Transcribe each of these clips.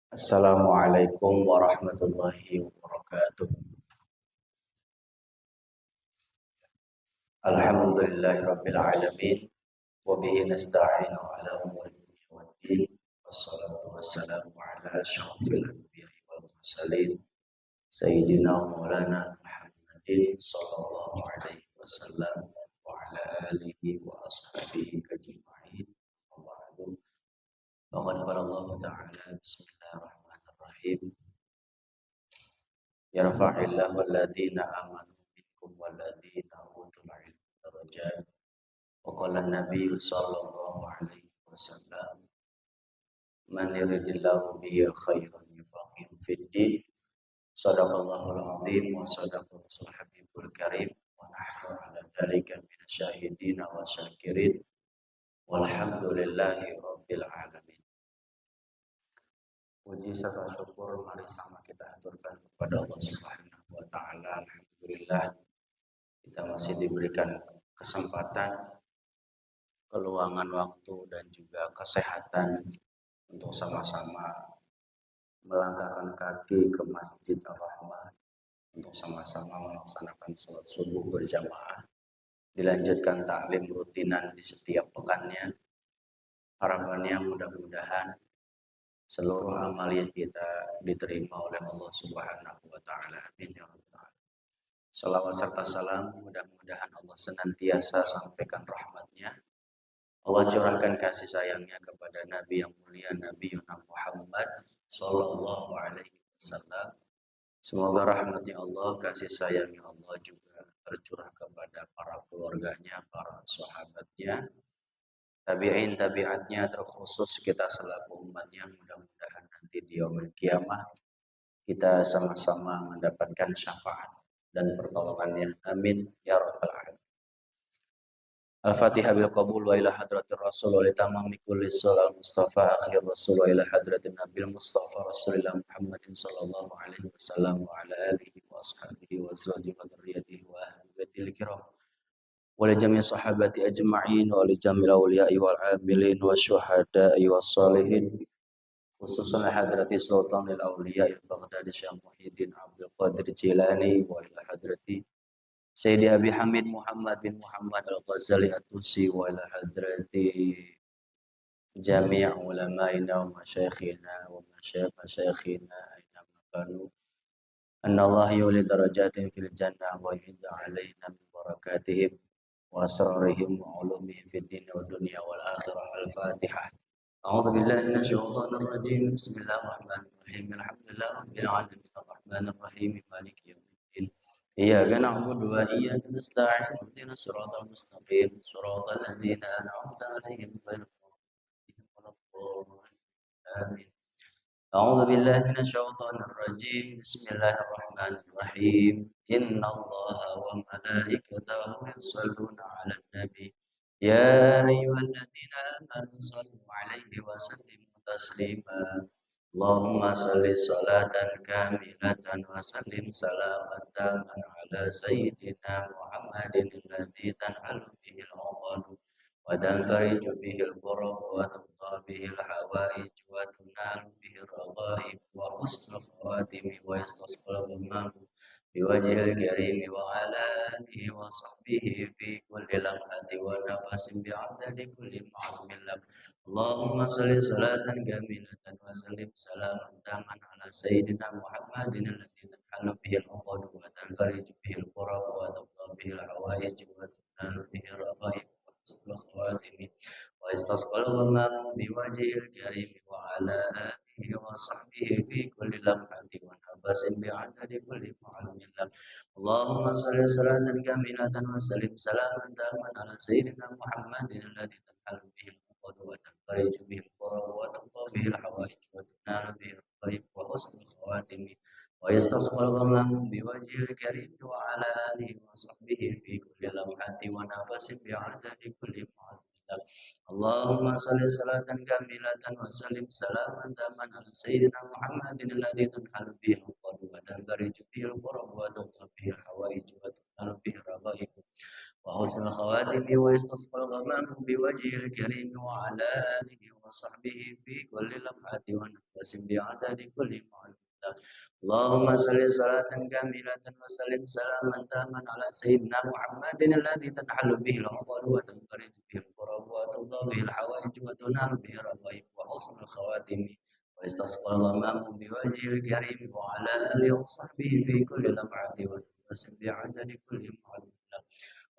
Assalamualaikum warahmatullahi wabarakatuh. Alhamdulillahirabbil alamin wa bihi nasta'inu ala umuri dunya waddin. Wassalatu wassalamu ala asyrafil anbiya'i wal mursalin sayyidina wa maulana Muhammadin sallallahu alaihi wasallam wa ala alihi wa ashabihi ajma'in. Wa ba'du. Faqad qala Allah ta'ala bismillahirrahmanirrahim. Yarfa'illahu alladhina amanu minkum walladhina utul ilma darajat. Wa qala an-nabiy sallallahu alaihi wasallam man yuridillahu bihi khairan yufaqihu fid din. Shadaqallahul azim wa sadaqa rasul habibul karim wa nahnu ala dzalika minasyahidin wa syakirin walhamdulillahi rabbil alamin. Puji serta syukur mari sama kita aturkan kepada Allah Subhanahu wa taala. Alhamdulillah kita masih diberikan kesempatan, keluangan waktu dan juga kesehatan untuk sama-sama melangkahkan kaki ke Masjid Ar-Rahmah untuk sama-sama melaksanakan salat subuh berjamaah. Dilanjutkan taklim rutinan di setiap pekannya. Harapannya mudah-mudahan seluruh amaliyah kita diterima oleh Allah Subhanahu wa taala. Amin ya rabbal alamin. Salawat serta salam mudah-mudahan Allah senantiasa sampaikan rahmatnya. Allah curahkan kasih sayangnya kepada Nabi yang mulia Nabi Muhammad sallallahu alaihi wasallam. Semoga rahmatnya Allah, kasih sayangnya Allah juga tercurah kepada para keluarganya, para sahabatnya, tabi'in tabi'atnya, terkhusus kita selaku umatnya. Mudah-mudahan nanti di yaumil qiyamah kita sama-sama mendapatkan syafaat dan pertolongannya. Amin ya rabbal alamin. Al-Fatihah bil qabul wa ila hadratir rasul wa li tamami kulli sholal mustafa akhir rasul wa ila hadratin nabil mustafa rasulillah Muhammadin sallallahu alaihi wasallam wa ala alihi wa ashabihi wa azwajihi wa dzurriyyatihi wa ahli baitil kiram wa li jami' sahabati ajma'in wa li jami'il awliya'i wal 'amilin wa syuhada'i was sholihin khususan hadrati sultanil awliya'il Baghdadi Syekh Muhyiddin Abdul Qadir Jilani wa ila hadrati Sayyidi Abi Hamid Muhammad bin Muhammad Al-Ghazali At-Tusi wa ila hadrati jami' ulama'ina wa masyayikhina wa masyayikhina aina makanu anna Allah yuli darajatin fil jannah wa yu'idda alaina min barakatihim wa asrarihim wa ulumihim fid din wa dunya wal akhirah. Al-Fatihah. A'udzu billahi minasyaitonir rajim. Bismillahirrahmanirrahim. Alhamdulillahi rabbil alamin arrahmanir rahim maliki yaumiddin. Iyyaka na'budu wa iyyaka nasta'in ihdinas siratal mustaqim siratal ladzina an'amta 'alaihim ghairil maghdubi 'alaihim. Amin. A'udzu billahi minasyaitonir rajim. Bismillahirrahmanirrahim. Innallaha wa malaikatahu yusholluna 'alan nabi. Ya ayyuhalladzina amanu shallu 'alaihi wa sallimu taslima. Allahumma shalli sholatan kamilatan wa sallim salaman taman ala sayyidina Muhammadin alladzi tanhalu bihi al-'uqad wa tanfariju bihi al-kurab wa tuqda bihi al-hawaij wa tunalu bihi ar-raghaib wa husnul khawatim wa yastasqal ghamam biwajhil karim wa ala alihi wa sahbihi fi kulli lamhati wa nafasin bi'adadi kulli ma'lumin lam. Allahumma shalli salatan kamilatan wa sallim salaman taman ala sayyidina Muhammadin alladzi tanhalu bihi al-'uqad wa tanfariju bihi al-kurab wa tuqda bihi al-hawaij wa tunalu bihi ar-raghaib wa husnul khawatim wa istasqal ghamam biwajhil karim wa ala alihi wa sahbihi fi kulli lamhati wa nafasin bi'adadi kulli ma'lumin lam. Allahumma shalli salatan kamilatan wa sallim salaman taman ala sayyidina Muhammadin alladzi tanhalu bihi al-'uqad wa tanfariju bihi al-kurab wa tuqda bihi al-hawaij wa tunalu bihi ar-raghaib wa husnul khawatim wa yastasqal ghamam biwajhil karim wa ala alihi wa sahbihi fi kulli lamhati wa nafasin bi'adadi kulli ma'lumin lam. Allahumma shalli salatan kamilatan wa sallim salaman taman ala sayyidina Muhammadin alladzi tanhalu bihi al-'uqad wa tanfariju bihi al-kurab wa tuqda bihi al-hawaij wa tunalu bihi ar-raghaib wa husnul khawatim wa istasqal ghamam biwajhil karim wa ala alihi wa sahbihi fi kulli lamhati wa ونفس بعدد كل معلوم له. اللهم صل صلاة كاملة وسلم سلاما تاما على سيدنا محمد الذي تنحل به العقد وتنفرج به الكرب وتقضى به الحوائج وتنال به الرغائب وحسن الخواتم ويستسقى الغمام بوجهه الكريم وعلى آله وصحبه في كل لمعة ونفس بعدد كل معلوم له.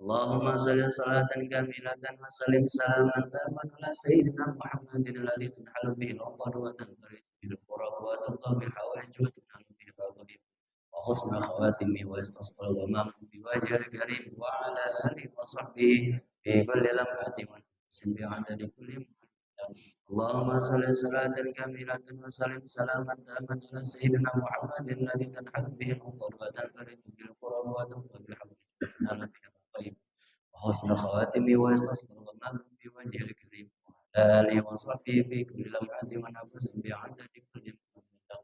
اللهم صل صلاة كاملة وسلم سلاما تاما على سيدنا محمد الذي تنحل به العقد وتنفرج به الكرب وتقضى به الحوائج وتنال به الرغائب وحسن خواتمه ويستصغر الغمام بوجه الكريم وعلى آله وصحبه في كل لمحة ونفس بعدد كل محدث. اللهم صل صلاة كاملة وسلم سلاما تاما على سيدنا محمد الذي تنحل به العقد وتنفرج به الكرب وتقضى بالحوائج وتنال به الرغائب وحسن خواتمه ويستصغر الغمام بوجه الكريم وعلى آله وصحبه في كل لمحة ونفس بعدد كل محدث.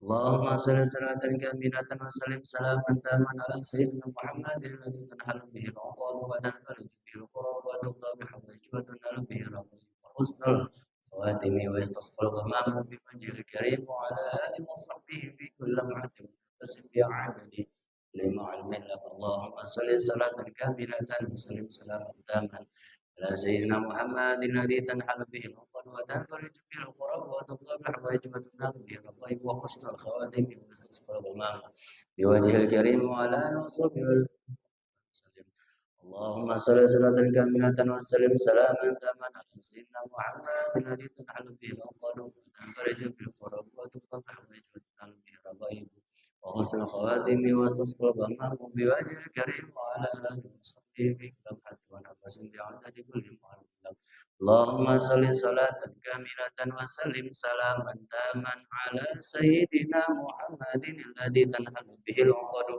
اللهم صل صلاة كاملة وسلم سلاما تاما على سيدنا محمد الذي تنحل به العقاب وتنفرج به الكرب وتقضى بالحوائج وتنال به الرغائب وحسن الخواتم ويستصقى الغمام بوجه الكريم وعلى آله وصحبه في كل لمحة ونفس بعدد لما علم لك. اللهم صل صلاة كاملة وسلم سلاما تاما على سيدنا محمد الذي تنحل به العقد وتنفرج به الكرب وتقضى بالحوائج وتنال به الرغائب وحسن الخواتم ويستصقى الغمام بوجه الكريم وعلى آله وصحبه وسلم. اللهم صل صلاة كاملة وسلم سلاما تاما على سيدنا محمد الذي تنحل به العقد وتنفرج به الكرب وتقضى بالحوائج وتنال به الرغائب وحسن الخواتم واستصغر الغمام بوجه الكريم وعلى آله وصحبه في لمحة ونفس بعدد كل معلوم له. اللهم صل صلاة كاملة وسلم سلاما تاما على سيدنا محمد الذي تنحل به العقد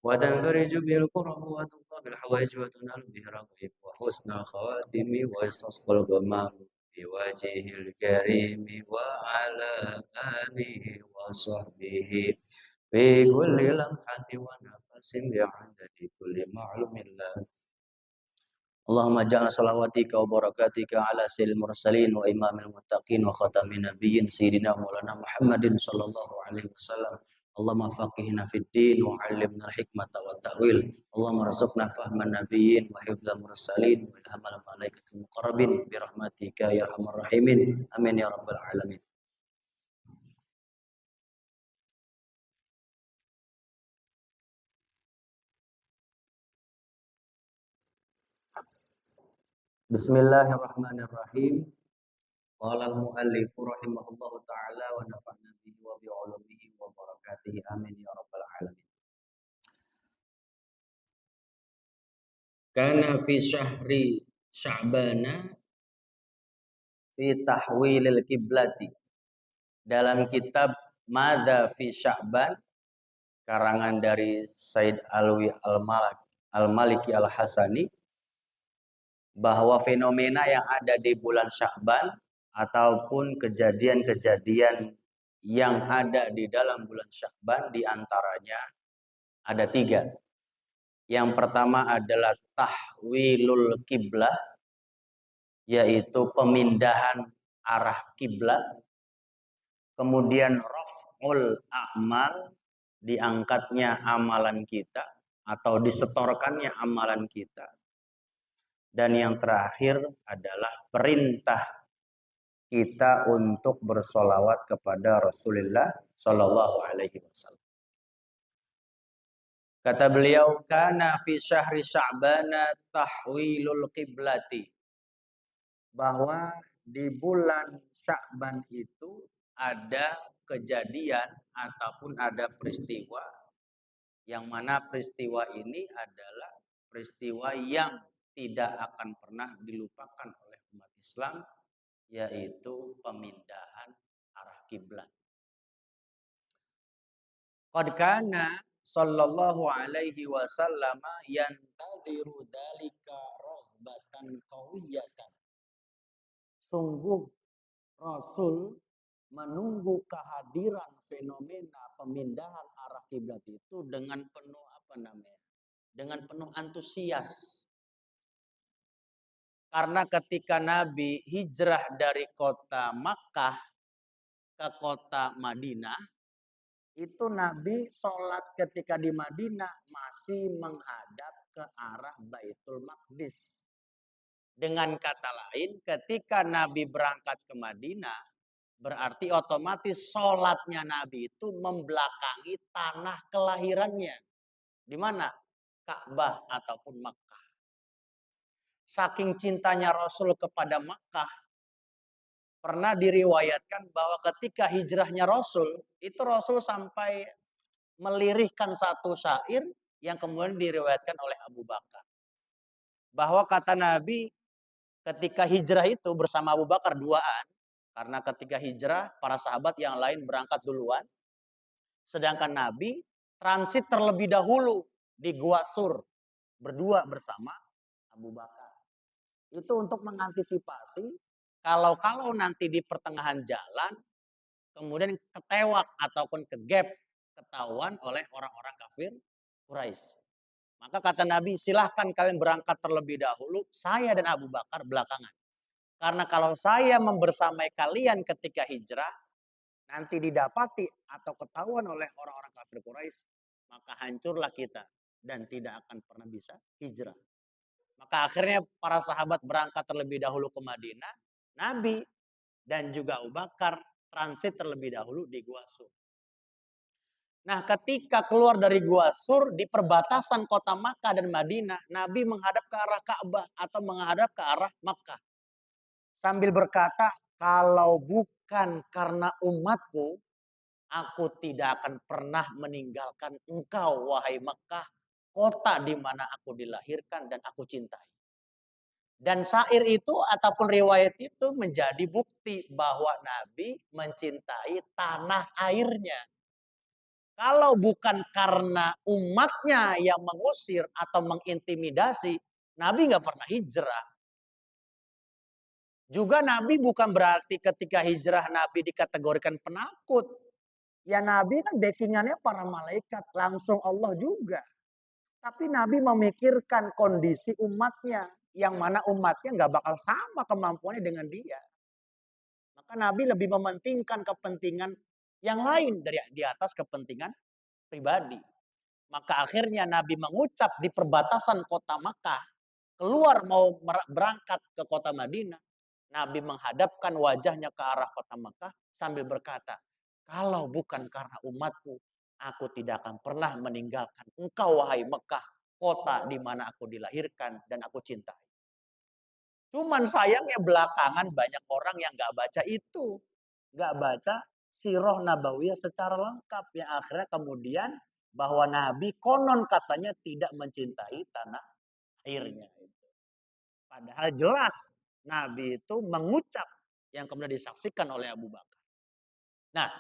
وتنفرج به الكرب وتقضى بالحوائج وتنال به الرغائب وحسن الخواتم ويستصغر الغمام بوجهه الكريم وعلى آله وصحبه في كل لمحة ونفس بعدد كل معلوم له. اللهم اجعل صلواتك وبركاتك على سيد المرسلين وإمام المتقين وخاتم النبيين سيدنا مولانا محمد صلى الله عليه وسلم. اللهم فقهنا في الدين وعلمنا الحكمة والتأويل. اللهم ارزقنا فهم النبيين وحفظ المرسلين وإلهام الملائكة المقربين برحمتك يا أرحم الراحمين. آمين يا رب العالمين. Bismillahirrahmanirrahim. Qala al-muallif rahimahullahu taala wa nafa'na bihi wa bi ulumihi wa barakatihi amin ya rabbal alamin. Kana fi syahri Sya'bana fi tahwilil kiblati. Dalam kitab Madza fi Sya'ban karangan dari Said Alwi Al-Maliki Al-Hasani bahwa fenomena yang ada di bulan Sya'ban ataupun kejadian-kejadian yang ada di dalam bulan Sya'ban diantaranya ada 3. Yang pertama adalah tahwilul kiblah, yaitu pemindahan arah kiblat. Kemudian raf'ul a'mal, diangkatnya amalan kita atau disetorkannya amalan kita. Dan yang terakhir adalah perintah kita untuk bersolawat kepada Rasulullah Shallallahu Alaihi Wasallam. Kata beliau, kana fi syahri Sya'bana tahwilul qiblati. Bahwa di bulan Sya'ban itu ada kejadian ataupun ada peristiwa yang mana peristiwa ini adalah peristiwa yang tidak akan pernah dilupakan oleh umat Islam, yaitu pemindahan arah kiblat. Qad kana sallallahu alaihi wasallam yantaziru dalika raghbatan qawiyatan. Sungguh Rasul menunggu kehadiran fenomena pemindahan arah kiblat itu dengan penuh dengan penuh antusias. Karena ketika Nabi hijrah dari kota Makkah ke kota Madinah, itu Nabi sholat ketika di Madinah masih menghadap ke arah Baitul Maqdis. Dengan kata lain, ketika Nabi berangkat ke Madinah, berarti otomatis sholatnya Nabi itu membelakangi tanah kelahirannya. Di mana? Ka'bah ataupun Makkah. Saking cintanya Rasul kepada Makkah, pernah diriwayatkan bahwa ketika hijrahnya Rasul, itu Rasul sampai melirihkan satu syair yang kemudian diriwayatkan oleh Abu Bakar. Bahwa kata Nabi ketika hijrah itu bersama Abu Bakar duaan, karena ketika hijrah para sahabat yang lain berangkat duluan, sedangkan Nabi transit terlebih dahulu di Gua Sur berdua bersama Abu Bakar. Itu untuk mengantisipasi kalau nanti di pertengahan jalan kemudian ketewak ataupun kegap ketahuan oleh orang-orang kafir Quraisy. Maka kata Nabi, silahkan kalian berangkat terlebih dahulu, saya dan Abu Bakar belakangan. Karena kalau saya membersamai kalian ketika hijrah, nanti didapati atau ketahuan oleh orang-orang kafir Quraisy, maka hancurlah kita dan tidak akan pernah bisa hijrah. Maka akhirnya para sahabat berangkat terlebih dahulu ke Madinah, Nabi dan juga Abu Bakar transit terlebih dahulu di Gua Sur. Nah, ketika keluar dari Gua Sur di perbatasan kota Makkah dan Madinah, Nabi menghadap ke arah Ka'bah atau menghadap ke arah Makkah. Sambil berkata, kalau bukan karena umatku, aku tidak akan pernah meninggalkan engkau, wahai Makkah, kota di mana aku dilahirkan dan aku cintai. Dan syair itu ataupun riwayat itu menjadi bukti bahwa Nabi mencintai tanah airnya. Kalau bukan karena umatnya yang mengusir atau mengintimidasi, Nabi nggak pernah hijrah. Juga Nabi bukan berarti ketika hijrah Nabi dikategorikan penakut. Ya Nabi kan backingannya para malaikat, langsung Allah juga. Tapi Nabi memikirkan kondisi umatnya, yang mana umatnya nggak bakal sama kemampuannya dengan dia. Maka Nabi lebih mementingkan kepentingan yang lain dari di atas kepentingan pribadi. Maka akhirnya Nabi mengucap di perbatasan kota Makkah, keluar mau berangkat ke kota Madinah. Nabi menghadapkan wajahnya ke arah kota Makkah sambil berkata, kalau bukan karena umatku, aku tidak akan pernah meninggalkan engkau wahai Mekah, kota di mana aku dilahirkan dan aku cintai. Cuman sayangnya belakangan banyak orang yang gak baca itu. Gak baca sirah nabawiyah secara lengkap. Yang akhirnya kemudian bahwa Nabi konon katanya tidak mencintai tanah airnya. Padahal jelas Nabi itu mengucap yang kemudian disaksikan oleh Abu Bakar. Nah,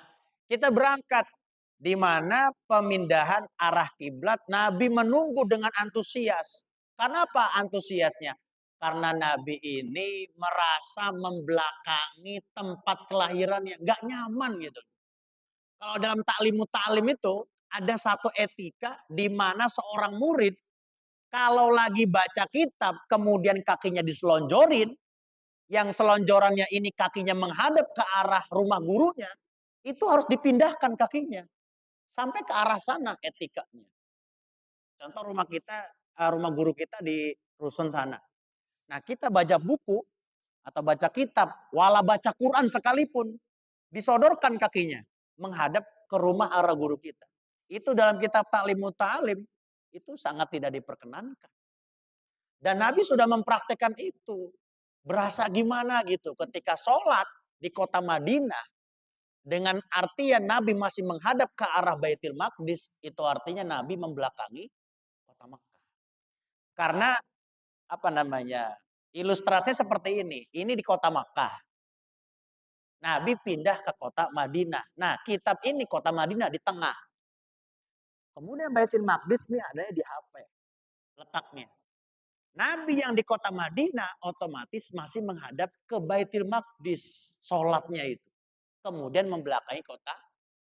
kita berangkat di mana pemindahan arah kiblat Nabi menunggu dengan antusias. Kenapa antusiasnya? Karena Nabi ini merasa membelakangi tempat kelahirannya, nggak nyaman gitu. Kalau dalam ta'lim itu ada satu etika di mana seorang murid kalau lagi baca kitab kemudian kakinya diselonjorin, yang selonjorannya ini kakinya menghadap ke arah rumah gurunya, itu harus dipindahkan kakinya sampai ke arah sana etikanya. Contoh rumah kita, rumah guru kita di rusun sana. Nah, kita baca buku atau baca kitab, wala baca Quran sekalipun, disodorkan kakinya menghadap ke rumah arah guru kita. Itu dalam kitab Ta'lim Muta'alim itu sangat tidak diperkenankan. Dan Nabi sudah mempraktekkan itu. Berasa gimana gitu ketika sholat di kota Madinah dengan artian Nabi masih menghadap ke arah Baitul Maqdis, itu artinya Nabi membelakangi kota Makkah. Karena apa namanya? Ilustrasinya seperti ini. Ini di kota Makkah. Nabi pindah ke kota Madinah. Nah, kitab ini kota Madinah di tengah. Kemudian Baitul Maqdis ini adanya di HP letaknya. Nabi yang di kota Madinah otomatis masih menghadap ke Baitul Maqdis sholatnya itu. Kemudian membelakangi kota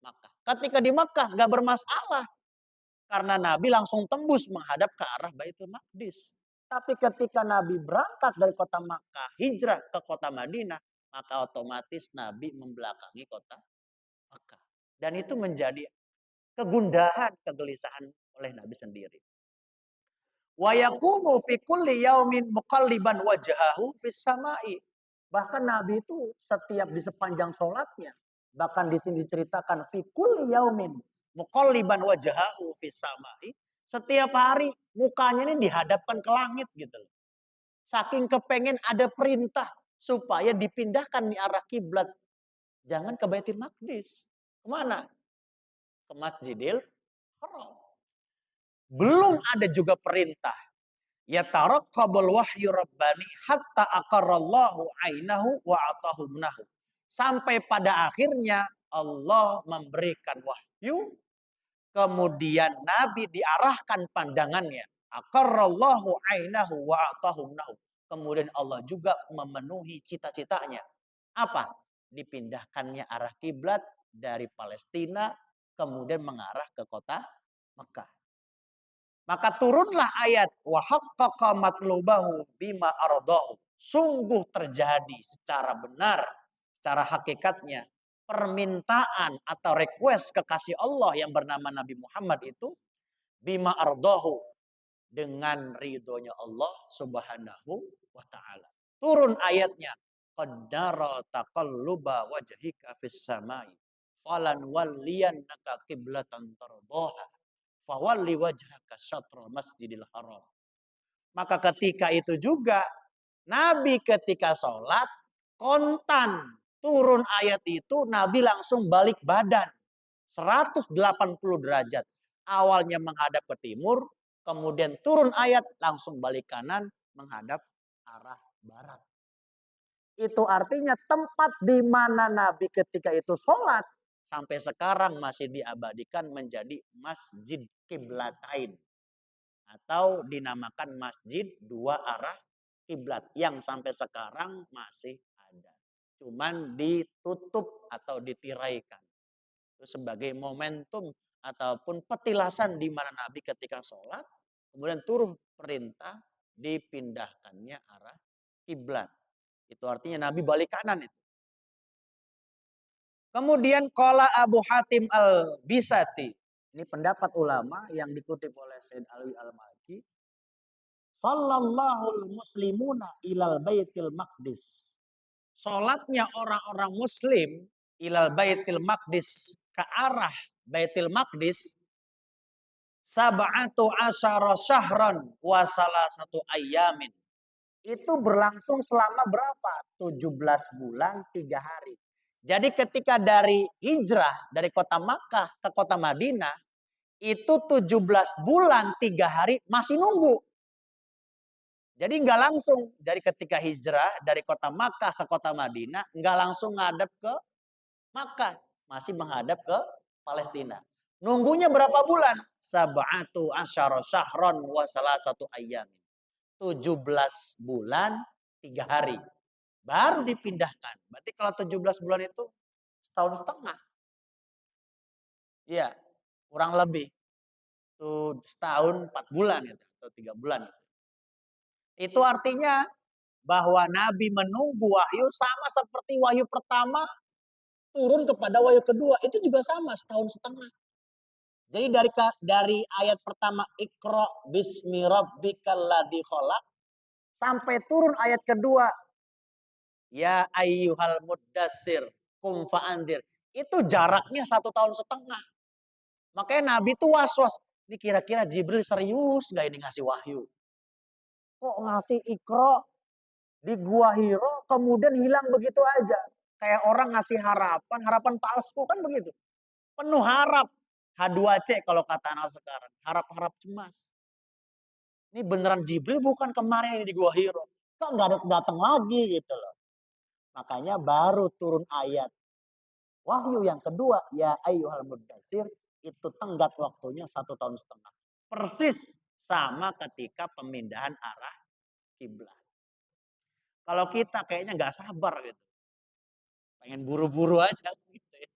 Makkah. Ketika di Makkah nggak bermasalah. Karena Nabi langsung tembus menghadap ke arah Baitul Maqdis. Tapi ketika Nabi berangkat dari kota Makkah, hijrah ke kota Madinah, maka otomatis Nabi membelakangi kota Dan itu menjadi kegundahan, kegelisahan oleh Nabi sendiri. Wa yaqumu fi kulli yaumin muqalliban wajhahu fis sama'i. Bahkan Nabi itu setiap di sepanjang sholatnya, bahkan di sini diceritakan fi kulli yaumin muqalliban wajhahu fis sama'i, setiap hari mukanya ini dihadapkan ke langit gitu loh. Saking kepengen ada perintah supaya dipindahkan di arah kiblat. Jangan ke Baitul Maqdis. Kemana? Ke Masjidil Haram. Belum ada juga perintah. Ya taraqqabul wahyu rabbani hatta aqarrallahu ainahu wa atahumnahu. Sampai pada akhirnya Allah memberikan wahyu, kemudian Nabi diarahkan pandangannya. Aqarrallahu ainahu wa atahumnahu. Kemudian Allah juga memenuhi cita-citanya. Apa? Dipindahkannya arah kiblat dari Palestina kemudian mengarah ke kota Mekah. Maka turunlah ayat wa haqqaqa matlubahu bima aradahu. Sungguh terjadi secara benar, secara hakikatnya permintaan atau request kekasih Allah yang bernama Nabi Muhammad itu bima ardahu, dengan ridhonya Allah Subhanahu wa taala. Turun ayatnya qaddara taqalluba wajhika fis samai falan walliyannaka qiblatan tardaha fawalli wajhaka syatral masjidil haram. Maka ketika itu juga Nabi ketika sholat kontan turun ayat itu Nabi langsung balik badan 180 derajat. Awalnya menghadap ke timur, kemudian turun ayat langsung balik kanan menghadap arah barat. Itu artinya tempat di mana Nabi ketika itu sholat sampai sekarang masih diabadikan menjadi Masjid Qiblatain atau dinamakan Masjid Dua Arah Kiblat yang sampai sekarang masih ada. Cuman ditutup atau ditiraikan. Itu sebagai momentum ataupun petilasan di mana Nabi ketika sholat kemudian turun perintah dipindahkannya arah kiblat. Itu artinya Nabi balik kanan itu. Kemudian qala Abu Hatim Al-Bisati. Ini pendapat ulama yang dikutip oleh Said Alwi Al-Maliki. Shallallahul muslimuna ilal baitil maqdis. Salatnya orang-orang muslim ilal baitil maqdis, ke arah Baitul Maqdis, sab'atu asyara syahran wa salasatu ayyamin. Itu berlangsung selama berapa? 17 bulan 3 hari. Jadi ketika dari hijrah dari kota Makkah ke kota Madinah, itu 17 bulan 3 hari masih nunggu. Jadi nggak langsung dari ketika hijrah dari kota Makkah ke kota Madinah, nggak langsung ngadep ke Makkah, masih menghadap ke Palestina. Nunggunya berapa bulan? Sab'atu asyara syahron wa salasatu ayyamin. 17 bulan 3 hari. Baru dipindahkan. Berarti kalau 17 bulan itu setahun setengah. Iya, kurang lebih. Itu setahun 4 bulan gitu, atau 3 bulan. Itu artinya bahwa Nabi menunggu wahyu sama seperti wahyu pertama turun kepada wahyu kedua. Itu juga sama setahun setengah. Jadi dari ayat pertama Iqra bismi rabbikal ladzi khalaq sampai turun ayat kedua ya ayyuhal muddatsir qum fa'andzir. Itu jaraknya 1 tahun setengah. Makanya Nabi itu was-was. Ini kira-kira Jibril serius nggak ini ngasih wahyu? Kok ngasih Iqra di Gua Hiro kemudian hilang begitu aja? Kayak orang ngasih harapan, harapan palsu kan begitu. Penuh harap. H2C kalau kata anak sekarang. Harap-harap cemas. Ini beneran Jibril bukan kemarin di Gua Hiro. Kok nggak datang lagi gitu loh. Makanya baru turun ayat. Wahyu yang kedua, ya ayyuhal muddatsir, itu tenggat waktunya 1 tahun setengah. Persis sama ketika pemindahan arah kiblat. Kalau kita kayaknya nggak sabar gitu. Pengen buru-buru aja gitu ya.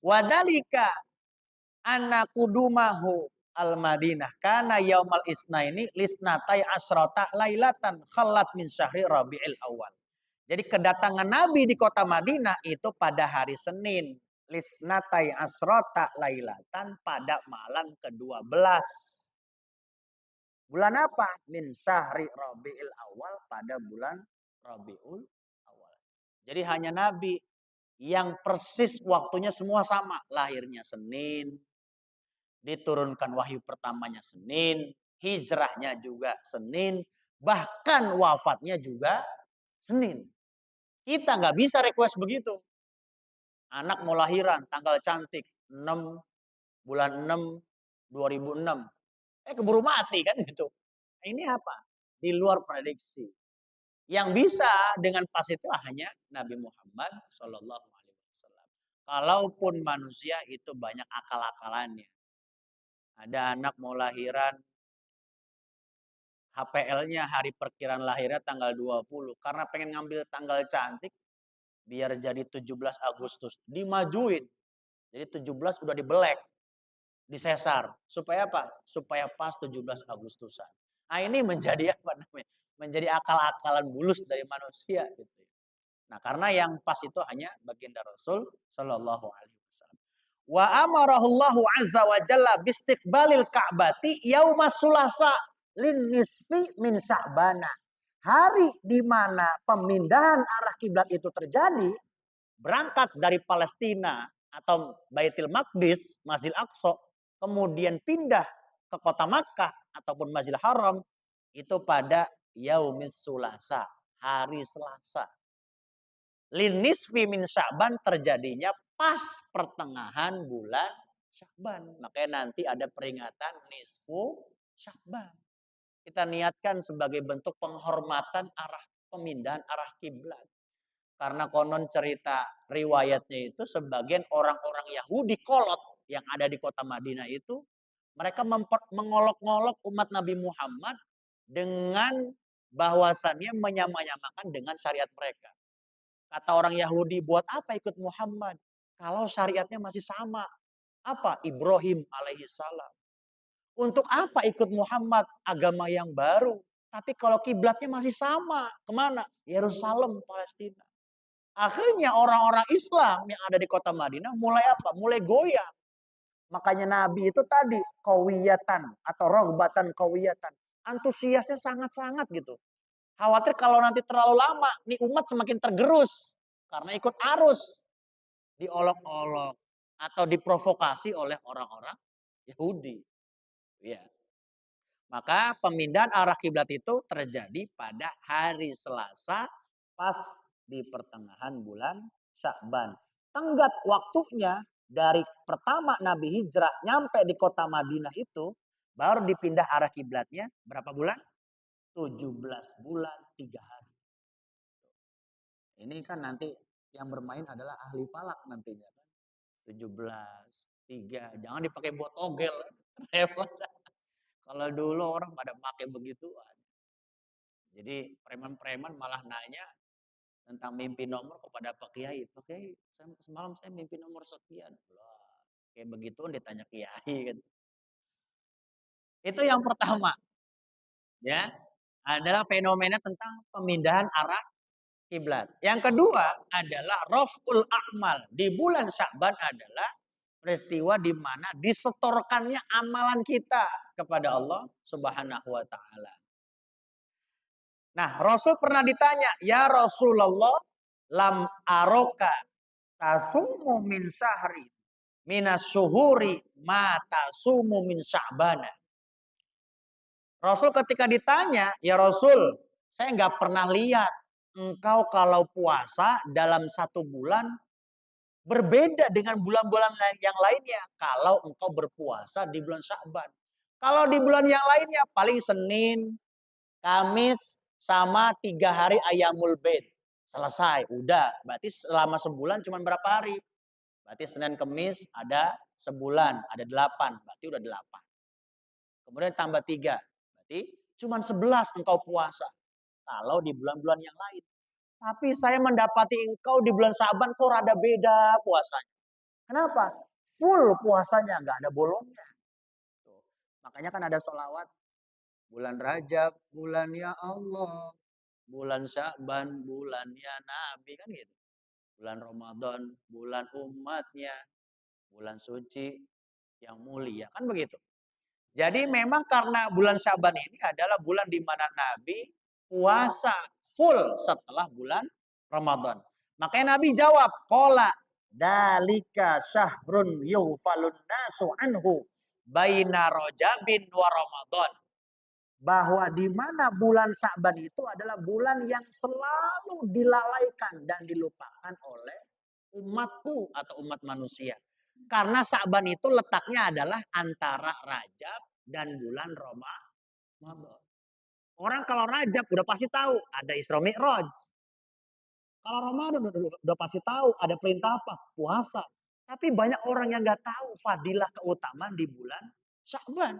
Wadalika anna kudumahu al-Madinah kana yaumal isnaini lisnatai asrota lailatan khalat min syahri Rabiul Awal. Jadi kedatangan Nabi di kota Madinah itu pada hari Senin lisnatai asrota lailatan pada malam ke-12. Bulan apa? Min syahri Rabiul Awal, pada bulan Rabiul Awal. Jadi hanya Nabi yang persis waktunya semua sama. Lahirnya Senin, diturunkan wahyu pertamanya Senin, hijrahnya juga Senin, bahkan wafatnya juga Senin. Kita nggak bisa request begitu. Anak mau lahiran, tanggal cantik, 6 bulan 6 2006. Keburu mati kan gitu. Ini apa? Di luar prediksi. Yang bisa dengan pas itu hanya Nabi Muhammad Shallallahu Alaihi Wasallam. Kalaupun manusia itu banyak akal-akalannya. Ada anak mau lahiran, HPL-nya hari perkiraan lahirnya tanggal 20. Karena pengen ngambil tanggal cantik, biar jadi 17 Agustus. Dimajuin. Jadi 17 udah dibelek, disesar. Supaya apa? Supaya pas 17 Agustusan. Nah ini menjadi apa namanya? Menjadi akal-akalan bulus dari manusia gitu. Nah, karena yang pas itu hanya baginda Rasul Shallallahu Alaihi Wasallam. Wa amarahullahu azza wa jalla bistiqbalil Ka'bati yaumas sulasa lin nisfi min Sya'bana. Hari di mana pemindahan arah kiblat itu terjadi, berangkat dari Palestina atau Baitul Maqdis, Masjidil Aqsa, kemudian pindah ke kota Makkah ataupun Masjidil Haram, itu pada yaumis sulasa, hari Selasa. Linisfi min Sya'ban, terjadinya pas pertengahan bulan Sya'ban. Makanya nanti ada peringatan nisfu Sya'ban. Kita niatkan sebagai bentuk penghormatan arah pemindahan arah kiblat. Karena konon cerita riwayatnya itu sebagian orang-orang Yahudi kolot yang ada di kota Madinah itu, mereka mengolok-ngolok umat Nabi Muhammad dengan bahwasannya menyamakan dengan syariat mereka. Kata orang Yahudi, buat apa ikut Muhammad? Kalau syariatnya masih sama. Apa? Ibrahim alaihi salam. Untuk apa ikut Muhammad? Agama yang baru. Tapi kalau kiblatnya masih sama. Kemana? Yerusalem, Palestina. Akhirnya orang-orang Islam yang ada di kota Madinah mulai apa? Mulai goyah. Makanya Nabi itu tadi kawiyatan atau rohbatan kawiyatan. Antusiasnya sangat-sangat gitu. Khawatir kalau nanti terlalu lama, nih umat semakin tergerus karena ikut arus, diolok-olok atau diprovokasi oleh orang-orang Yahudi. Ya. Maka pemindahan arah kiblat itu terjadi pada hari Selasa pas di pertengahan bulan Sya'ban. Tenggat waktunya dari pertama Nabi hijrah nyampe di kota Madinah itu baru dipindah arah kiblatnya berapa bulan? 17 bulan 3 hari. Ini kan nanti yang bermain adalah ahli falak nantinya kan. 17, 3. Jangan dipakai buat togel. Repot. Kalau dulu orang pada pakai begituan. Jadi preman-preman malah nanya tentang mimpi nomor kepada Pak Kiai. Pak Kiai, semalam saya mimpi nomor sekian. Wah, kayak begituan ditanya Kiai kan. Itu yang pertama, ya. Adalah fenomena tentang pemindahan arah kiblat. Yang kedua adalah raf'ul a'mal. Di bulan Sya'ban adalah peristiwa di mana disetorkannya amalan kita kepada Allah Subhanahu wa taala. Nah, Rasul pernah ditanya, "Ya Rasulullah, lam aroka tasumu min syahri minas syuhuri ma tasumu min Sya'bana." Rasul ketika ditanya, "Ya Rasul, saya nggak pernah lihat engkau kalau puasa dalam satu bulan berbeda dengan bulan-bulan yang lainnya kalau engkau berpuasa di bulan Sya'ban. Kalau di bulan yang lainnya paling Senin, Kamis, sama 3 hari Ayyamul Bid. Selesai, udah. Berarti selama sebulan cuma berapa hari? Berarti Senin, Kamis ada sebulan, ada 8. Berarti udah 8. Kemudian tambah 3. Berarti cuma 11 engkau puasa. Kalau di bulan-bulan yang lain. Tapi saya mendapati engkau di bulan Syaban kok rada beda puasanya. Kenapa? Full puasanya, nggak ada bolongnya. Tuh. Makanya kan ada sholawat. Bulan Rajab, bulan ya Allah. Bulan Syaban, bulan ya Nabi. Kan gitu. Bulan Ramadan, bulan umatnya, bulan suci yang mulia, kan begitu. Jadi memang karena bulan Syaban ini adalah bulan di mana Nabi puasa full setelah bulan Ramadan. Makanya Nabi jawab, qala dalika syahrun yughfalun nasu anhu baina Rajabin wa Ramadan. Bahwa di mana bulan Sa'ban itu adalah bulan yang selalu dilalaikan dan dilupakan oleh umatku atau umat manusia. Karena Sa'ban itu letaknya adalah antara Rajab dan bulan Ramadan. Orang kalau Rajab udah pasti tahu ada Isra Mi'raj. Kalau Ramadan udah pasti tahu ada perintah apa? Puasa. Tapi banyak orang yang nggak tahu fadilah keutamaan di bulan Sya'ban.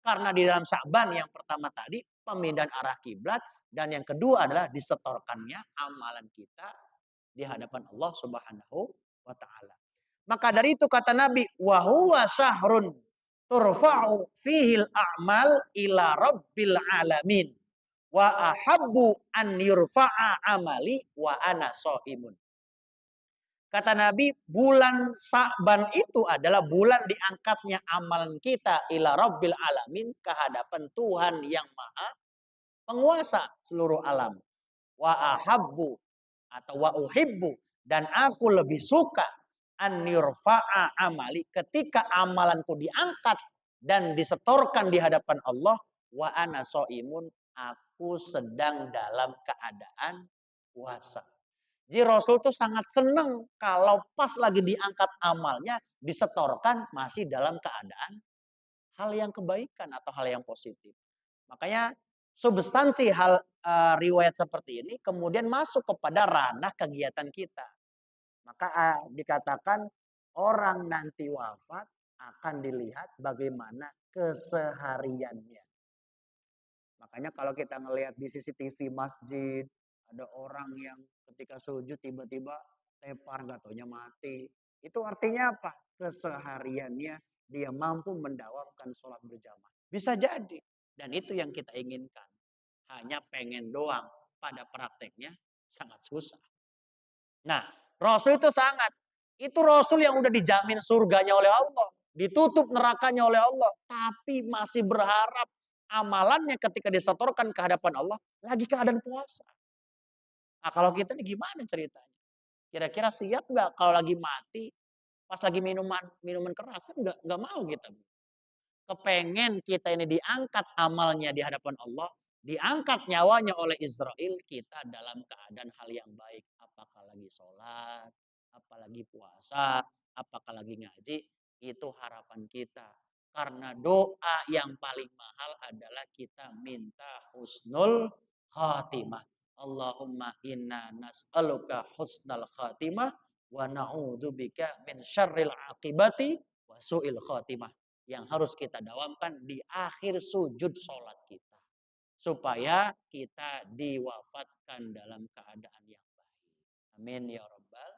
Karena di dalam Sya'ban yang pertama tadi pemindahan arah kiblat dan yang kedua adalah disetorkannya amalan kita di hadapan Allah Subhanahu wa taala. Maka dari itu kata Nabi, wa huwa syahrun turfa'u fihil a'mal ila rabbil alamin wa ahabbu an yurfa'a amali wa ana shaimun. Kata Nabi, bulan Sa'ban itu adalah bulan diangkatnya amalan kita ila rabbil alamin ke hadapan Tuhan yang Maha Penguasa seluruh alam. Wa ahabbu atau wa uhibbu dan aku lebih suka an yurfa'a amali ketika amalanku diangkat dan disetorkan di hadapan Allah wa ana shaimun aku sedang dalam keadaan puasa. Jadi Rasul tuh sangat senang kalau pas lagi diangkat amalnya disetorkan masih dalam keadaan hal yang kebaikan atau hal yang positif. Makanya substansi hal riwayat seperti ini kemudian masuk kepada ranah kegiatan kita. Maka dikatakan orang nanti wafat akan dilihat bagaimana kesehariannya. Makanya kalau kita ngelihat di CCTV masjid, ada orang yang ketika sujud tiba-tiba tepar gak taunya mati. Itu artinya apa? Kesehariannya dia mampu mendawamkan sholat berjamaah. Bisa jadi. Dan itu yang kita inginkan. Hanya pengen doang. Pada prakteknya sangat susah. Nah, Rasul itu sangat. Itu Rasul yang udah dijamin surganya oleh Allah. Ditutup nerakanya oleh Allah. Tapi masih berharap amalannya ketika disetorkan ke hadapan Allah. Lagi keadaan puasa. Nah kalau kita ini gimana ceritanya? Kira-kira siap nggak kalau lagi mati? Pas lagi minuman keras kan nggak mau kita. Kepengen kita ini diangkat amalnya di hadapan Allah, diangkat nyawanya oleh Israel, kita dalam keadaan hal yang baik. Apakah lagi sholat, apalagi puasa, apakah lagi ngaji, itu harapan kita. Karena doa yang paling mahal adalah kita minta husnul khatimah. Allahumma inna nas'aluka husnal khatimah wa na'udzubika min syarril aqibati wa su'il khatimah yang harus kita dawamkan di akhir sujud sholat kita. Supaya kita diwafatkan dalam keadaan yang baik. Amin ya Rabbal.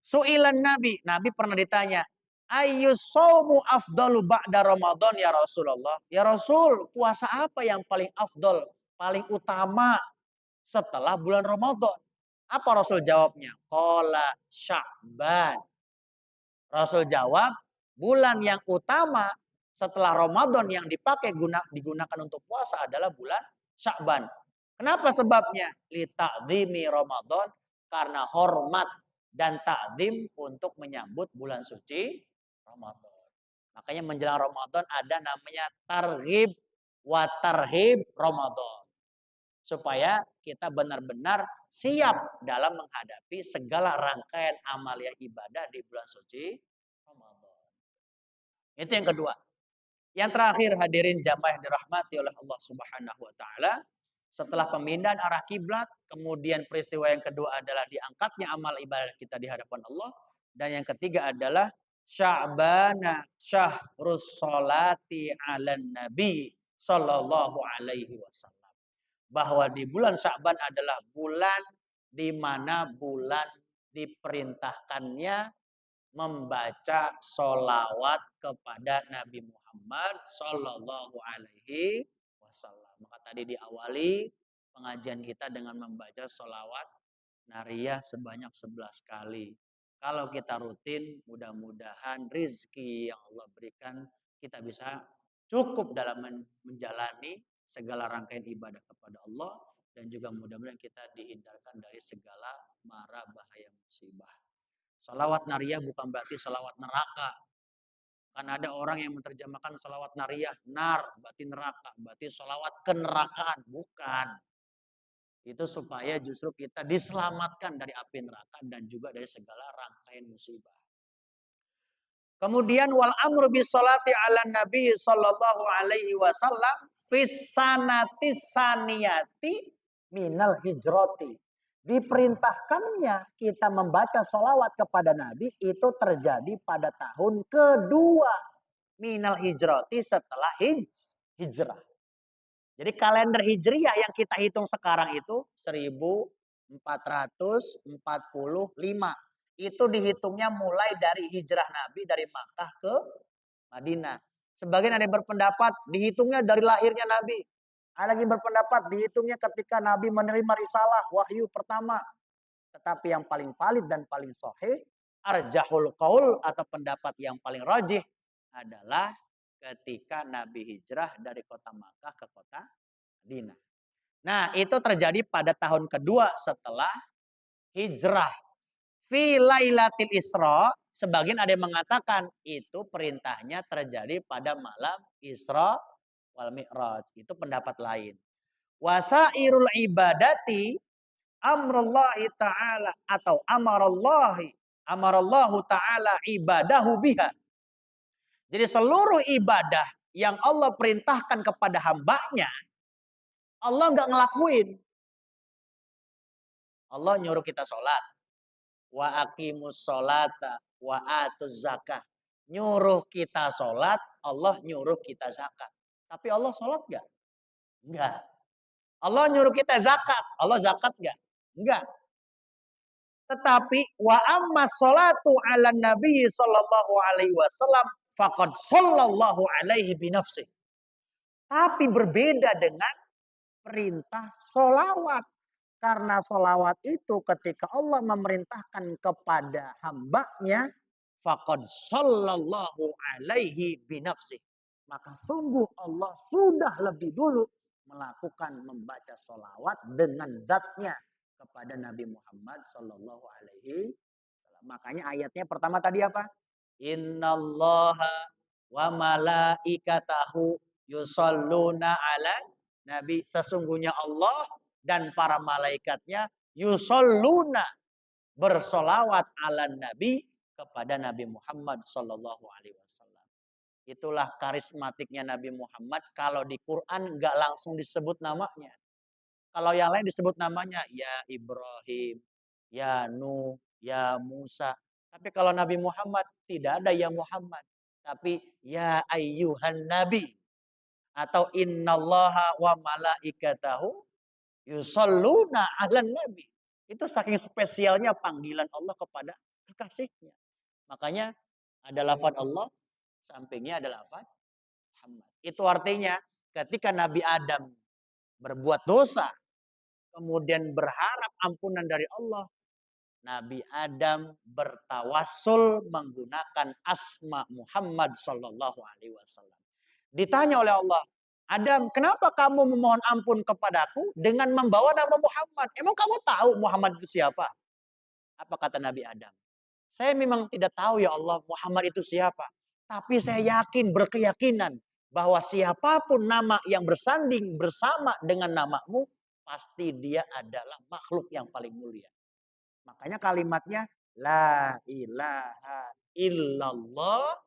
Su'ilan Nabi. Nabi pernah ditanya. Ayyus sawmu afdalu ba'da Ramadan ya Rasulullah. Ya Rasul, puasa apa yang paling afdal, paling utama setelah bulan Ramadan? Apa Rasul jawabnya? Qala Sya'ban. Rasul jawab, bulan yang utama setelah Ramadan yang digunakan untuk puasa adalah bulan Sya'ban. Kenapa sebabnya? Li ta'zimi Ramadan, karena hormat dan takdim untuk menyambut bulan suci Ramadan. Makanya menjelang Ramadan ada namanya targhib wa tarhib Ramadan. Supaya kita benar-benar siap dalam menghadapi segala rangkaian amalia ibadah di bulan suci Ramadan. Itu yang kedua. Yang terakhir hadirin jamaah yang dirahmati oleh Allah Subhanahu wa taala, setelah pemindahan arah kiblat, kemudian peristiwa yang kedua adalah diangkatnya amal ibadah kita di hadapan Allah, dan yang ketiga adalah Sya'bana syahrus sholati 'alan nabi sallallahu alaihi wasallam. Bahwa di bulan Sya'ban adalah bulan di mana bulan diperintahkannya membaca sholawat kepada Nabi Muhammad Sallallahu Alaihi Wasallam. Maka tadi diawali pengajian kita dengan membaca sholawat Nariyah sebanyak 11 kali. Kalau kita rutin, mudah-mudahan rizki yang Allah berikan, kita bisa cukup dalam menjalani segala rangkaian ibadah kepada Allah, dan juga mudah-mudahan kita dihindarkan dari segala mara bahaya musibah. Salawat nariyah bukan berarti salawat neraka. Kan ada orang yang menerjemahkan salawat nariyah, nar, berarti neraka, berarti salawat kenerakaan. Bukan. Itu supaya justru kita diselamatkan dari api neraka dan juga dari segala rangkaian musibah. Kemudian wal amru bis salati ala nabi sallallahu alaihi wasallam fis sanati saniyati minal hijrati. Diperintahkannya kita membaca sholawat kepada Nabi itu terjadi pada tahun kedua minal hijrati setelah hijrah. Jadi kalender hijriyah yang kita hitung sekarang itu 1445. Itu dihitungnya mulai dari hijrah Nabi dari Makkah ke Madinah. Sebagian ada yang berpendapat dihitungnya dari lahirnya Nabi. Ada lagi berpendapat dihitungnya ketika Nabi menerima risalah wahyu pertama. Tetapi yang paling valid dan paling sahih, arjahul qaul atau pendapat yang paling rajih adalah ketika Nabi hijrah dari kota Makkah ke kota Madinah. Nah, itu terjadi pada tahun kedua setelah hijrah. Fi lailatul Isra, sebagian ada yang mengatakan itu perintahnya terjadi pada malam Isra wal Mi'raj. Itu pendapat lain. Wasairul ibadati amrullahi ta'ala atau amarallahu ta'ala ibadahu biha. Jadi seluruh ibadah yang Allah perintahkan kepada hambanya, Allah nggak ngelakuin. Allah nyuruh kita sholat. Wa aqimus sholata wa atuz zakah. Nyuruh kita sholat, Allah nyuruh kita zakat. Tapi Allah sholat nggak? Enggak. Allah nyuruh kita zakat, Allah zakat nggak? Enggak. Tetapi wa amma sholatu ala nabi sallallahu alaihi wasallam faqad sallallahu alaihi binafsih. Tapi berbeda dengan perintah solawat. Karena solawat itu ketika Allah memerintahkan kepada hambanya, faqad sallallahu alaihi binafsih. Maka sungguh Allah sudah lebih dulu melakukan membaca solawat dengan zatnya kepada Nabi Muhammad sallallahu alaihi wasallam. Makanya ayatnya pertama tadi apa? Innallaha wa malaikatahu yusalluna ala nabi. Sesungguhnya Allah dan para malaikatnya yusalluna bersolawat ala nabi kepada Nabi Muhammad sallallahu alaihi wasallam. Itulah karismatiknya Nabi Muhammad. Kalau di Quran nggak langsung disebut namanya. Kalau yang lain disebut namanya ya Ibrahim, ya Nuh, ya Musa. Tapi kalau Nabi Muhammad tidak ada ya Muhammad. Tapi ya ayyuhan nabi. Atau innallaha wa malaikatahu yusalluna 'alan nabi. Itu saking spesialnya panggilan Allah kepada kekasihnya. Makanya ada lafaz Allah, sampingnya ada lafaz Muhammad. Itu artinya ketika Nabi Adam berbuat dosa, kemudian berharap ampunan dari Allah, Nabi Adam bertawassul menggunakan asma Muhammad sallallahu alaihi wasallam. Ditanya oleh Allah, Adam, kenapa kamu memohon ampun kepadaku dengan membawa nama Muhammad? Emang kamu tahu Muhammad itu siapa? Apa kata Nabi Adam? Saya memang tidak tahu ya Allah Muhammad itu siapa. Tapi saya yakin, berkeyakinan bahwa siapapun nama yang bersanding bersama dengan namamu, pasti dia adalah makhluk yang paling mulia. Makanya kalimatnya la ilaha illallah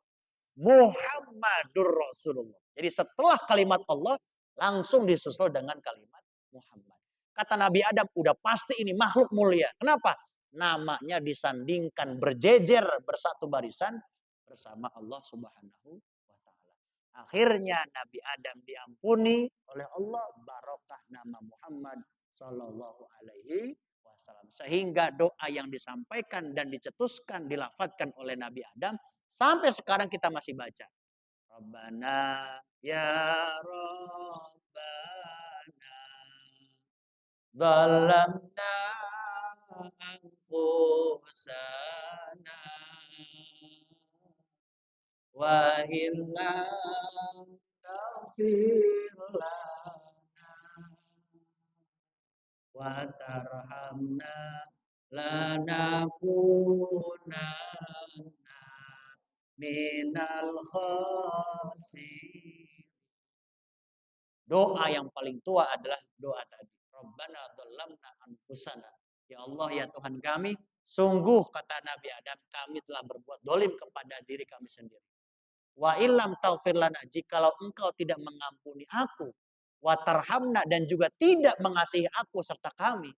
Muhammadur Rasulullah. Jadi setelah kalimat Allah langsung disusul dengan kalimat Muhammad. Kata Nabi Adam udah pasti ini makhluk mulia. Kenapa? Namanya disandingkan berjejer bersatu barisan bersama Allah Subhanahu wa taala. Akhirnya Nabi Adam diampuni oleh Allah barokah nama Muhammad sallallahu alaihi wasallam. Sehingga doa yang disampaikan dan dicetuskan dilafadzkan oleh Nabi Adam sampai sekarang kita masih baca. Rabbana ya Rabbana zalamna أنفسنا وإن لم تغفر لنا وترحمنا لنكونن minal khasirin. Doa yang paling tua adalah doa tadi. Rabbana dhallamna anfusana. Ya Allah, ya Tuhan kami, sungguh kata Nabi Adam, kami telah berbuat dolim kepada diri kami sendiri. Wa illam taghfir lana, jikalau engkau tidak mengampuni aku, wa tarhamna, dan juga tidak mengasihi aku serta kami,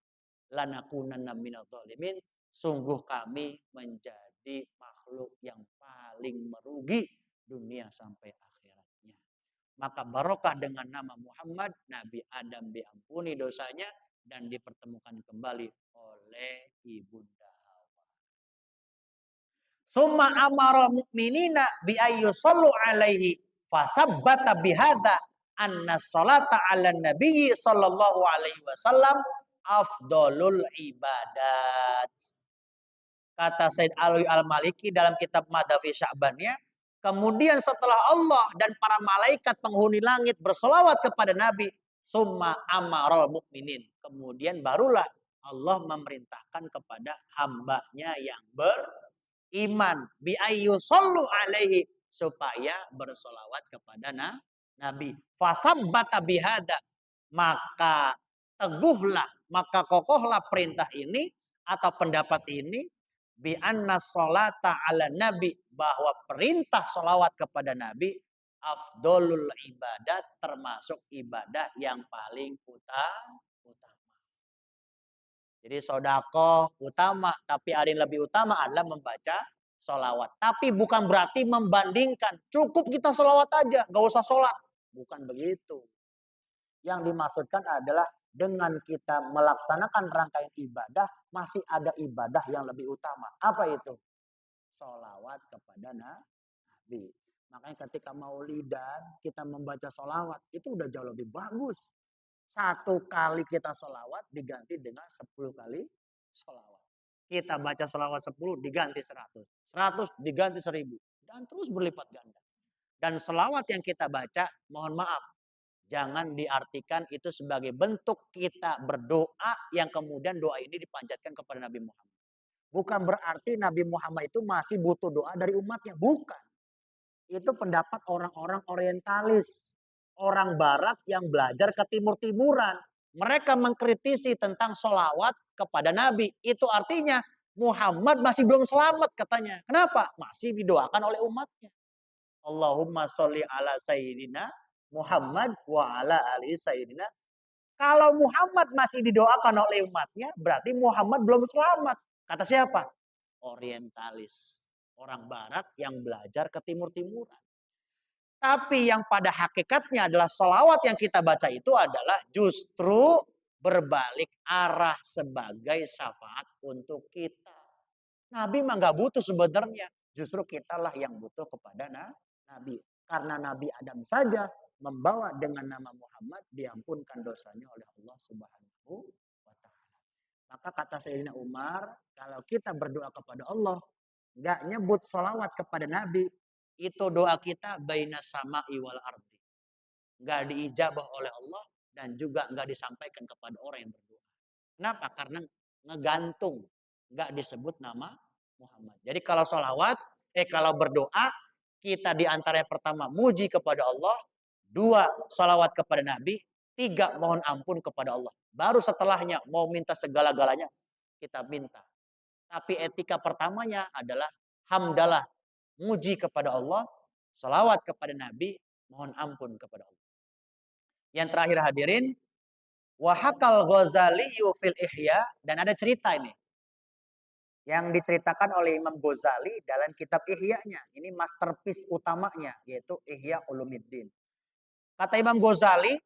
lanakunanna minadh dhalimin, sungguh kami menjadi makhluk yang paling merugi dunia sampai akhiratnya. Maka barokah dengan nama Muhammad, Nabi Adam diampuni dosanya dan dipertemukan kembali oleh ibunda Hawa. Summa amara mu'minina bi ayyusallu alaihi fasabbata bihadza anna sholata 'alan nabiyyi sallallahu alaihi wasallam afdalul ibadat. Kata Said Alwi Al-Maliki dalam kitab Madhafi Sya'bannya, kemudian setelah Allah dan para malaikat penghuni langit bersolawat kepada Nabi, summa amarul mukminin, kemudian barulah Allah memerintahkan kepada hambanya yang beriman, bi ayyusallu alaihi, supaya bersolawat kepada Nabi. Fasabbata bihada, maka teguhlah, maka kokohlah perintah ini atau pendapat ini, bi anna sholata ala nabi, bahwa perintah sholawat kepada Nabi afdolul ibadat, termasuk ibadah yang paling utama. Jadi sodako utama, tapi ada yang lebih utama adalah membaca sholawat. Tapi bukan berarti membandingkan, cukup kita sholawat aja, gak usah sholat. Bukan begitu. Yang dimaksudkan adalah dengan kita melaksanakan rangkaian ibadah, masih ada ibadah yang lebih utama. Apa itu? Sholawat kepada Nabi. Makanya ketika maulidan, kita membaca sholawat, itu udah jauh lebih bagus. 1 kali kita sholawat diganti dengan 10 kali sholawat. Kita baca sholawat 10 diganti 100. 100 diganti 1000. Dan terus berlipat ganda. Dan sholawat yang kita baca, mohon maaf, jangan diartikan itu sebagai bentuk kita berdoa yang kemudian doa ini dipanjatkan kepada Nabi Muhammad. Bukan berarti Nabi Muhammad itu masih butuh doa dari umatnya. Bukan. Itu pendapat orang-orang orientalis. Orang barat yang belajar ke timur-timuran. Mereka mengkritisi tentang sholawat kepada Nabi. Itu artinya Muhammad masih belum selamat katanya. Kenapa? Masih didoakan oleh umatnya. Allahumma sholli ala sayyidina Muhammad wa ala ali sayyidina. Kalau Muhammad masih didoakan oleh umatnya, berarti Muhammad belum selamat. Kata siapa? Orientalis. Orang barat yang belajar ke timur-timuran. Tapi yang pada hakikatnya adalah sholawat yang kita baca itu adalah justru berbalik arah sebagai syafaat untuk kita. Nabi mah gak butuh sebenarnya. Justru kitalah yang butuh kepada Nabi. Karena Nabi Adam saja membawa dengan nama Muhammad, diampunkan dosanya oleh Allah Subhanahu wa ta'ala. Maka kata Sayyidina Umar, kalau kita berdoa kepada Allah, gak nyebut sholawat kepada Nabi, itu doa kita baina sama'i wal ardi. Gak diijabah oleh Allah dan juga gak disampaikan kepada orang yang berdoa. Kenapa? Karena ngegantung, gak disebut nama Muhammad. Jadi kalau sholawat, kalau berdoa, kita diantaranya pertama muji kepada Allah, 2 sholawat kepada Nabi, 3 mohon ampun kepada Allah. Baru setelahnya mau minta segala-galanya kita minta. Tapi etika pertamanya adalah hamdalah, muji kepada Allah, sholawat kepada Nabi, mohon ampun kepada Allah. Yang terakhir hadirin, wahakal Ghazali fil Ihya, dan ada cerita ini yang diceritakan oleh Imam Ghazali dalam kitab Ihya-nya. Ini masterpiece utamanya, yaitu Ihya Ulumuddin. Kata Imam Ghazali,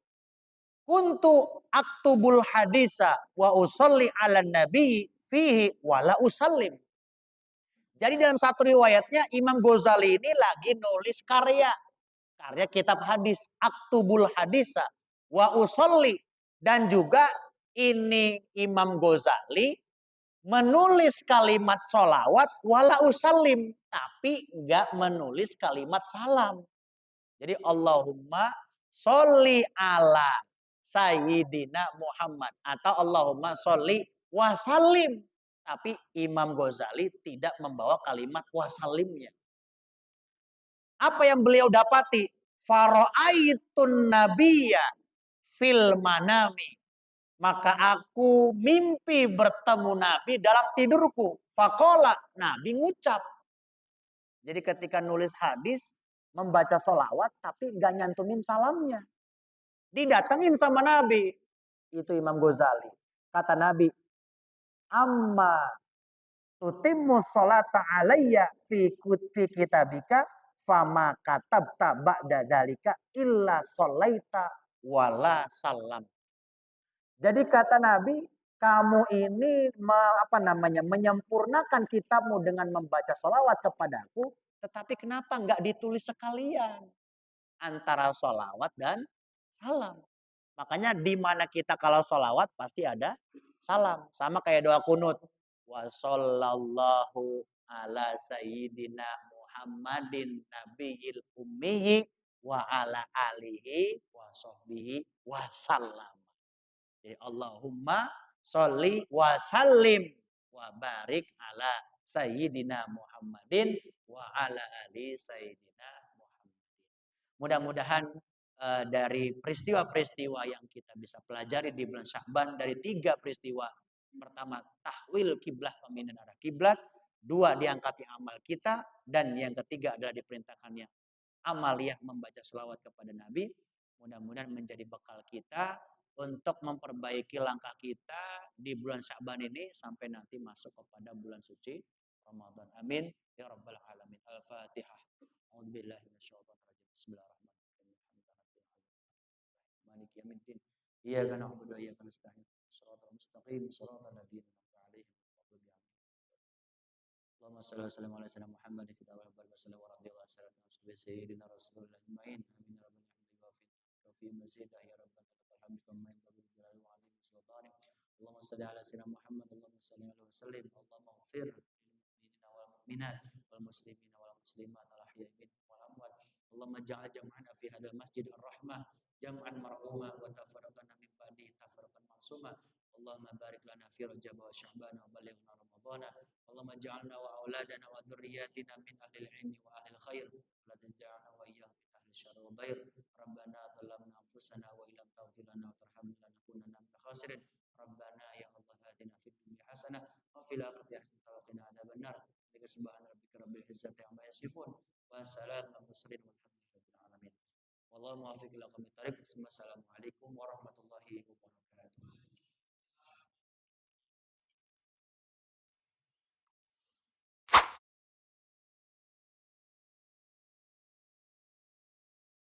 kuntu aktubul hadisa wa usolli ala nabi fihi wala usallim. Jadi dalam satu riwayatnya Imam Ghazali ini lagi nulis karya kitab hadis, aktubul hadisa wa usolli, dan juga ini Imam Ghazali menulis kalimat sholawat wala usallim, tapi nggak menulis kalimat salam. Jadi Allahumma sholli ala Sayyidina Muhammad atau Allahumma sholli wasallim. Tapi Imam Ghazali tidak membawa kalimat wasallimnya. Apa yang beliau dapati? Faro'aitun nabiyya fil manami. Maka aku mimpi bertemu Nabi dalam tidurku. Fakola, Nabi ngucap. Jadi ketika nulis hadis, membaca sholawat, tapi nggak nyantumin salamnya. Didatengin sama Nabi. Itu Imam Ghazali. Kata Nabi, amma tutimmu sholata alayya fi kitabika fama katabta ba'da dalika illa sholaita wala salam. Jadi kata Nabi, kamu ini menyempurnakan kitabmu dengan membaca sholawat kepadaku, tetapi kenapa nggak ditulis sekalian antara sholawat dan salam? Makanya di mana kita kalau sholawat pasti ada salam, sama kayak doa kunut. Wa sallallahu ala sayyidina Muhammadin nabiyil ummiyi wa ala alihi wa sahbihi wa sallam. Jadi Allahumma sholli wa sallim wa barik ala sayyidina Muhammadin wa ala ali sayyidina Muhammadin. Mudah-mudahan dari peristiwa-peristiwa yang kita bisa pelajari di bulan Sya'ban dari 3 peristiwa. Pertama, tahwil kiblah, pemindahan arah kiblat. 2, diangkatnya amal kita. Dan yang ketiga adalah diperintahkannya amaliyah membaca selawat kepada Nabi. Mudah-mudahan menjadi bekal kita untuk memperbaiki langkah kita di bulan Sya'ban ini sampai nanti masuk kepada bulan suci Ramadan. Amin ya rabbal alamin. Al-Fatihah. A'udzubillahi minasyaitonir rajim. Bismillahirrahmanirrahim. Maliki yaumiddin. Iyyaka na'budu wa iyyaka nasta'in. Shiratal mustaqim, shiratal ladzina an'amta 'alaihim ghairil maghdubi 'alaihim. Allahumma shalli wa sallim ala sayyidina Muhammad fi awwal barik wa sallam wa radhiyallahu anhu sayyidina Rasulullah ajma'in. Amin ya rabbal alamin. Wa fi mazidah ya rabbana lakal hamdu kama yanbaghi li jalali wa 'azimi sultanik. Allahumma shalli ala sayyidina Muhammad. Allahumma shalli alaihi wa sallim. Allahumma ighfir lil mu'minina wal mu'minat wal muslimina wal muslimat al ahya'i minhum wal amwat. Allahumma ja'al jam'ana fi hadzal masjid ar-rahmah jam'an marhuma wa tafarraqana min ba'di tafarraqan ma'suma. Allahumma barik lana fi Rajab wa Sya'ban wa ballighna Ramadhana. Allahumma ja'alna wa auladana wa dzurriyyatina min ahlil ilmi wa ahlil khair. La taj'alna wa iyyahum min ahli syarri wa dhair. Rabbana dzalamna anfusana wa illam taghfir lana wa tarhamna lanakunanna minal khasirin. Rabbana ya Allah atina fid dunya hasanah wa fil akhirati hasanah wa qina adzabannar. Subhana rabbika rabbil izzati amma yasifun wa salamun alal mursalin walhamdulillahi rabbil alamin. Wallahu muwaffiq ila aqwamit thariq. Wassalamualaikum warahmatullahi wabarakatuh.